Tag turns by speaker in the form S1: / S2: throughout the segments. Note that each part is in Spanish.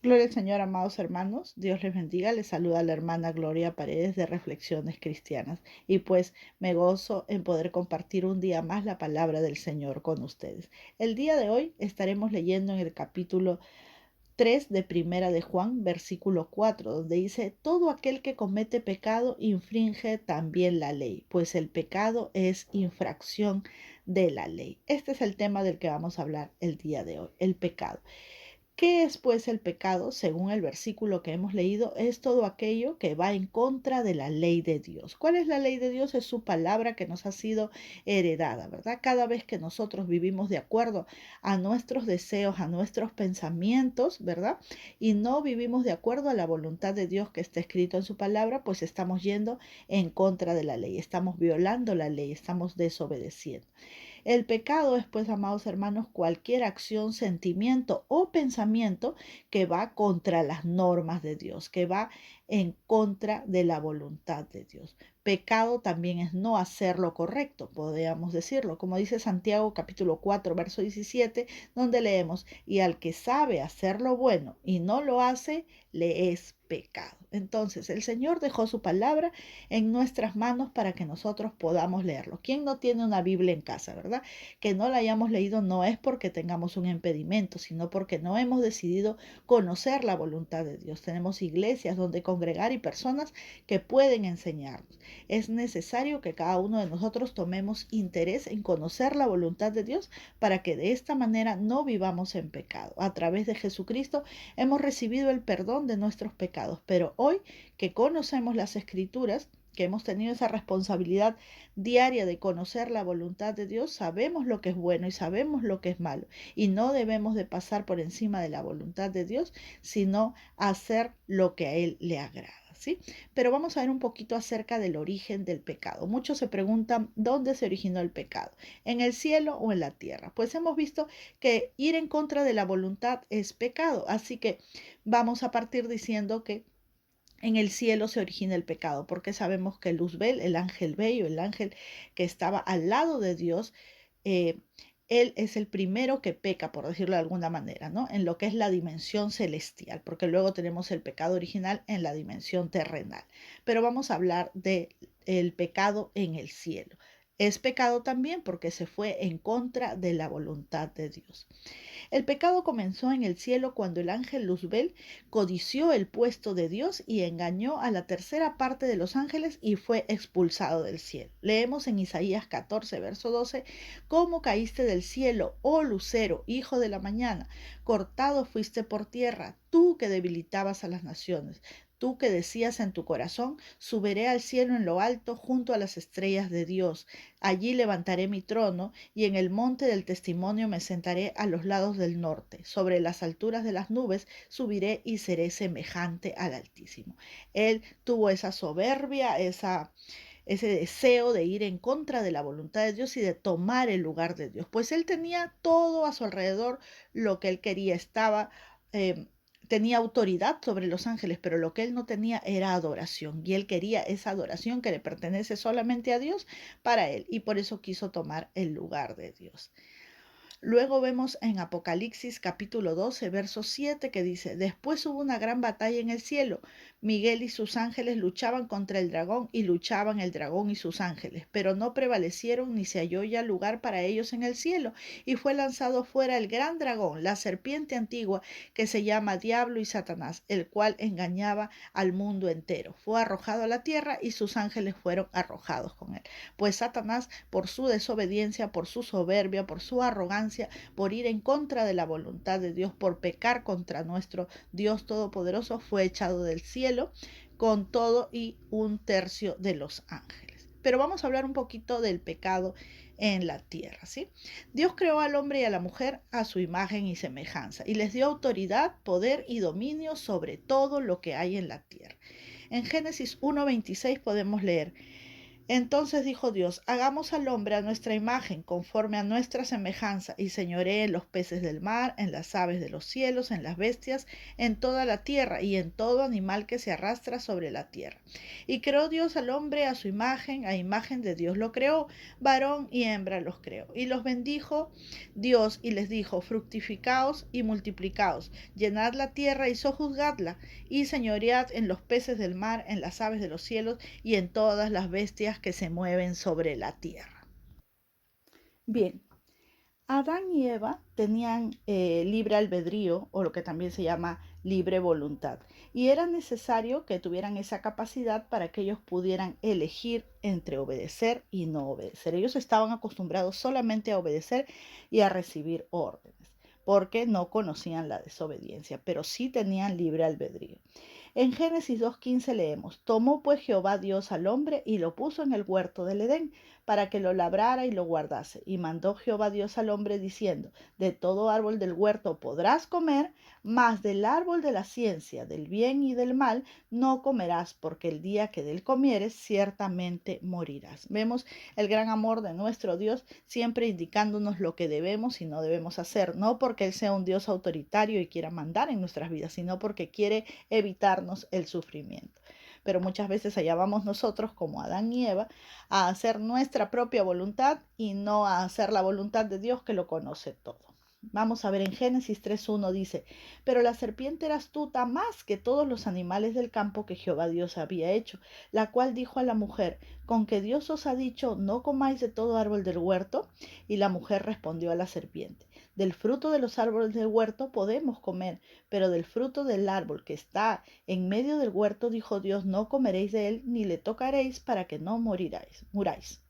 S1: Gloria al Señor, amados hermanos. Dios les bendiga. Les saluda la hermana Gloria Paredes de Reflexiones Cristianas. Y pues me gozo en poder compartir un día más la palabra del Señor con ustedes. El día de hoy estaremos leyendo en el capítulo 3 de Primera de Juan, versículo 4, donde dice: todo aquel que comete pecado infringe también la ley, pues el pecado es infracción de la ley. Este es el tema del que vamos a hablar el día de hoy, el pecado. ¿Qué es pues el pecado? Según el versículo que hemos leído, es todo aquello que va en contra de la ley de Dios. ¿Cuál es la ley de Dios? Es su palabra que nos ha sido heredada, ¿verdad? Cada vez que nosotros vivimos de acuerdo a nuestros deseos, a nuestros pensamientos, ¿verdad? Y no vivimos de acuerdo a la voluntad de Dios que está escrito en su palabra, pues estamos yendo en contra de la ley, estamos violando la ley, estamos desobedeciendo. El pecado es, pues, amados hermanos, cualquier acción, sentimiento o pensamiento que va contra las normas de Dios, que va en contra de la voluntad de Dios. Pecado también es no hacer lo correcto, podríamos decirlo, como dice Santiago capítulo 4, verso 17, donde leemos: y al que sabe hacer lo bueno y no lo hace, le es pecado. Entonces, el Señor dejó su palabra en nuestras manos para que nosotros podamos leerlo. ¿Quién no tiene una Biblia en casa, verdad? Que no la hayamos leído no es porque tengamos un impedimento, sino porque no hemos decidido conocer la voluntad de Dios. Tenemos iglesias donde congregar y personas que pueden enseñarnos. Es necesario que cada uno de nosotros tomemos interés en conocer la voluntad de Dios para que de esta manera no vivamos en pecado. A través de Jesucristo hemos recibido el perdón de nuestros pecados, pero hoy que conocemos las Escrituras, que hemos tenido esa responsabilidad diaria de conocer la voluntad de Dios, sabemos lo que es bueno y sabemos lo que es malo. Y no debemos de pasar por encima de la voluntad de Dios, sino hacer lo que a Él le agrada. ¿Sí? Pero vamos a ver un poquito acerca del origen del pecado. Muchos se preguntan dónde se originó el pecado, en el cielo o en la tierra. Pues hemos visto que ir en contra de la voluntad es pecado, así que vamos a partir diciendo que en el cielo se origina el pecado, porque sabemos que Luzbel, el ángel bello, el ángel que estaba al lado de Dios, eh, él es el primero que peca, por decirlo de alguna manera, ¿no? En lo que es la dimensión celestial, porque luego tenemos el pecado original en la dimensión terrenal. Pero vamos a hablar del pecado en el cielo. Es pecado también porque se fue en contra de la voluntad de Dios. El pecado comenzó en el cielo cuando el ángel Luzbel codició el puesto de Dios y engañó a la tercera parte de los ángeles y fue expulsado del cielo. Leemos en Isaías 14, verso 12: ¿cómo caíste del cielo, oh lucero, hijo de la mañana? Cortado fuiste por tierra, tú que debilitabas a las naciones. Tú que decías en tu corazón: subiré al cielo en lo alto junto a las estrellas de Dios. Allí levantaré mi trono y en el monte del testimonio me sentaré a los lados del norte. Sobre las alturas de las nubes subiré y seré semejante al Altísimo. Él tuvo esa soberbia, ese deseo de ir en contra de la voluntad de Dios y de tomar el lugar de Dios. Pues él tenía todo a su alrededor lo que él quería. Eh, Tenía autoridad sobre los ángeles, pero lo que él no tenía era adoración. Y él quería esa adoración que le pertenece solamente a Dios para él. Y por eso quiso tomar el lugar de Dios. Luego vemos en Apocalipsis capítulo 12, verso 7, que dice: después hubo una gran batalla en el cielo. Miguel y sus ángeles luchaban contra el dragón y luchaban el dragón y sus ángeles, pero no prevalecieron ni se halló ya lugar para ellos en el cielo. Y fue lanzado fuera el gran dragón, la serpiente antigua, que se llama Diablo y Satanás, el cual engañaba al mundo entero. Fue arrojado a la tierra y sus ángeles fueron arrojados con él. Pues Satanás, por su desobediencia, por su soberbia, por su arrogancia, por ir en contra de la voluntad de Dios, por pecar contra nuestro Dios Todopoderoso, fue echado del cielo con todo y un tercio de los ángeles. Pero vamos a hablar un poquito del pecado en la tierra, ¿sí? Dios creó al hombre y a la mujer a su imagen y semejanza y les dio autoridad, poder y dominio sobre todo lo que hay en la tierra. En Génesis 1:26 podemos leer: Entonces dijo Dios, hagamos al hombre a nuestra imagen, conforme a nuestra semejanza, y señoree en los peces del mar, en las aves de los cielos, en las bestias, en toda la tierra, y en todo animal que se arrastra sobre la tierra. Y creó Dios al hombre a su imagen, a imagen de Dios lo creó, varón y hembra los creó. Y los bendijo Dios y les dijo, fructificaos y multiplicaos, llenad la tierra y sojuzgadla, y señoread en los peces del mar, en las aves de los cielos, y en todas las bestias que se mueven sobre la tierra. Bien, Adán y Eva tenían libre albedrío, o lo que también se llama libre voluntad, y era necesario que tuvieran esa capacidad para que ellos pudieran elegir entre obedecer y no obedecer. Ellos estaban acostumbrados solamente a obedecer y a recibir órdenes, porque no conocían la desobediencia, pero sí tenían libre albedrío. En Génesis 2:15 leemos, tomó pues Jehová Dios al hombre y lo puso en el huerto del Edén para que lo labrara y lo guardase. Y mandó Jehová Dios al hombre diciendo, de todo árbol del huerto podrás comer, mas del árbol de la ciencia, del bien y del mal, no comerás, porque el día que de él comieres, ciertamente morirás. Vemos el gran amor de nuestro Dios siempre indicándonos lo que debemos y no debemos hacer, no porque Él sea un Dios autoritario y quiera mandar en nuestras vidas, sino porque quiere evitarnos el sufrimiento. Pero muchas veces allá vamos nosotros, como Adán y Eva, a hacer nuestra propia voluntad y no a hacer la voluntad de Dios que lo conoce todo. Vamos a ver en Génesis 3:1 dice, pero la serpiente era astuta más que todos los animales del campo que Jehová Dios había hecho, la cual dijo a la mujer, ¿con que Dios os ha dicho, no comáis de todo árbol del huerto? Y la mujer respondió a la serpiente, del fruto de los árboles del huerto podemos comer, pero del fruto del árbol que está en medio del huerto, dijo Dios, no comeréis de él, ni le tocaréis para que no muráis.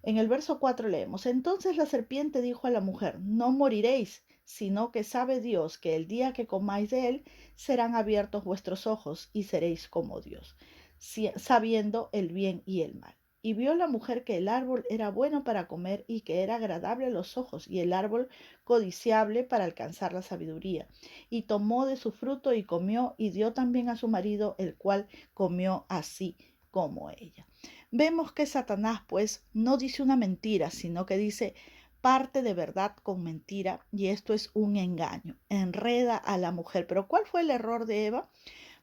S1: En el verso 4 leemos, entonces la serpiente dijo a la mujer, no moriréis, sino que sabe Dios que el día que comáis de él, serán abiertos vuestros ojos y seréis como Dios, sabiendo el bien y el mal. Y vio la mujer que el árbol era bueno para comer y que era agradable a los ojos, y el árbol codiciable para alcanzar la sabiduría. Y tomó de su fruto y comió, y dio también a su marido, el cual comió así como ella. Vemos que Satanás pues no dice una mentira, sino que dice parte de verdad con mentira, y esto es un engaño, enreda a la mujer. Pero ¿cuál fue el error de Eva?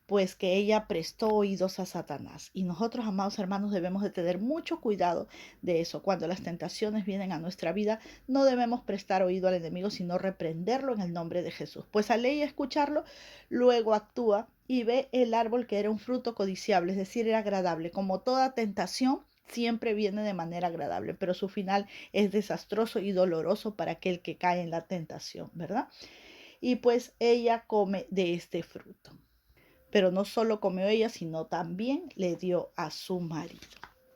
S1: Pues que ella prestó oídos a Satanás. Y nosotros, amados hermanos, debemos de tener mucho cuidado de eso. Cuando las tentaciones vienen a nuestra vida, no debemos prestar oído al enemigo, sino reprenderlo en el nombre de Jesús. Pues al ella escucharlo, luego actúa y ve el árbol que era un fruto codiciable, es decir, era agradable. Como toda tentación, siempre viene de manera agradable, pero su final es desastroso y doloroso para aquel que cae en la tentación, ¿verdad? Y pues ella come de este fruto. Pero no solo comió ella, sino también le dio a su marido.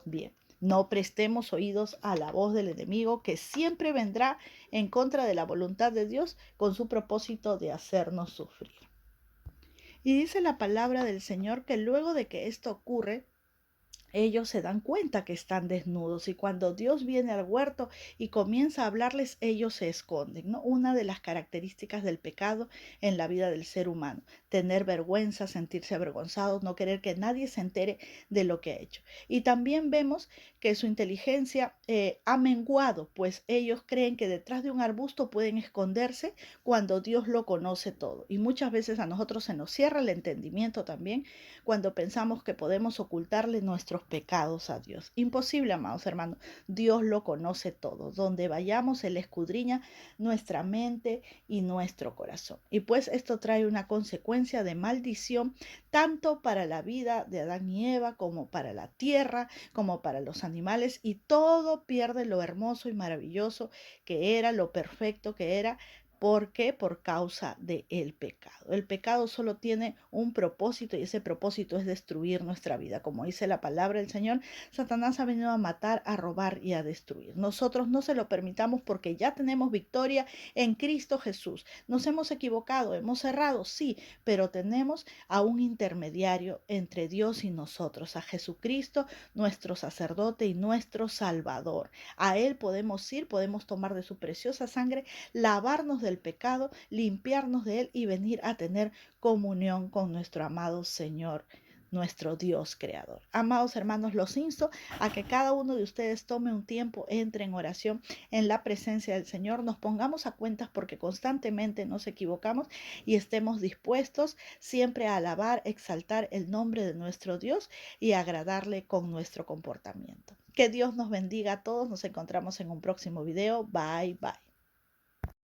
S1: Bien, no prestemos oídos a la voz del enemigo que siempre vendrá en contra de la voluntad de Dios con su propósito de hacernos sufrir. Y dice la palabra del Señor que luego de que esto ocurre, ellos se dan cuenta que están desnudos y cuando Dios viene al huerto y comienza a hablarles, ellos se esconden, ¿no? Una de las características del pecado en la vida del ser humano, tener vergüenza, sentirse avergonzados, no querer que nadie se entere de lo que ha hecho. Y también vemos que su inteligencia ha menguado, pues ellos creen que detrás de un arbusto pueden esconderse cuando Dios lo conoce todo. Y muchas veces a nosotros se nos cierra el entendimiento también cuando pensamos que podemos ocultarle nuestros pecados a Dios. Imposible, amados hermanos. Dios lo conoce todo. Donde vayamos, Él escudriña nuestra mente y nuestro corazón. Y pues esto trae una consecuencia de maldición tanto para la vida de Adán y Eva como para la tierra, como para los animales, y todo pierde lo hermoso y maravilloso que era, lo perfecto que era. ¿Por qué? Por causa del pecado. El pecado solo tiene un propósito y ese propósito es destruir nuestra vida. Como dice la palabra del Señor, Satanás ha venido a matar, a robar y a destruir. Nosotros no se lo permitamos porque ya tenemos victoria en Cristo Jesús. Nos hemos equivocado, hemos errado, sí, pero tenemos a un intermediario entre Dios y nosotros, a Jesucristo, nuestro sacerdote y nuestro Salvador. A Él podemos ir, podemos tomar de su preciosa sangre, lavarnos del pecado, limpiarnos de él y venir a tener comunión con nuestro amado Señor nuestro Dios creador. Amados hermanos, los insto a que cada uno de ustedes tome un tiempo, entre en oración en la presencia del Señor, nos pongamos a cuentas porque constantemente nos equivocamos y estemos dispuestos siempre a alabar, exaltar el nombre de nuestro Dios y agradarle con nuestro comportamiento. Que Dios nos bendiga a todos. Nos encontramos en un próximo video. Bye, bye.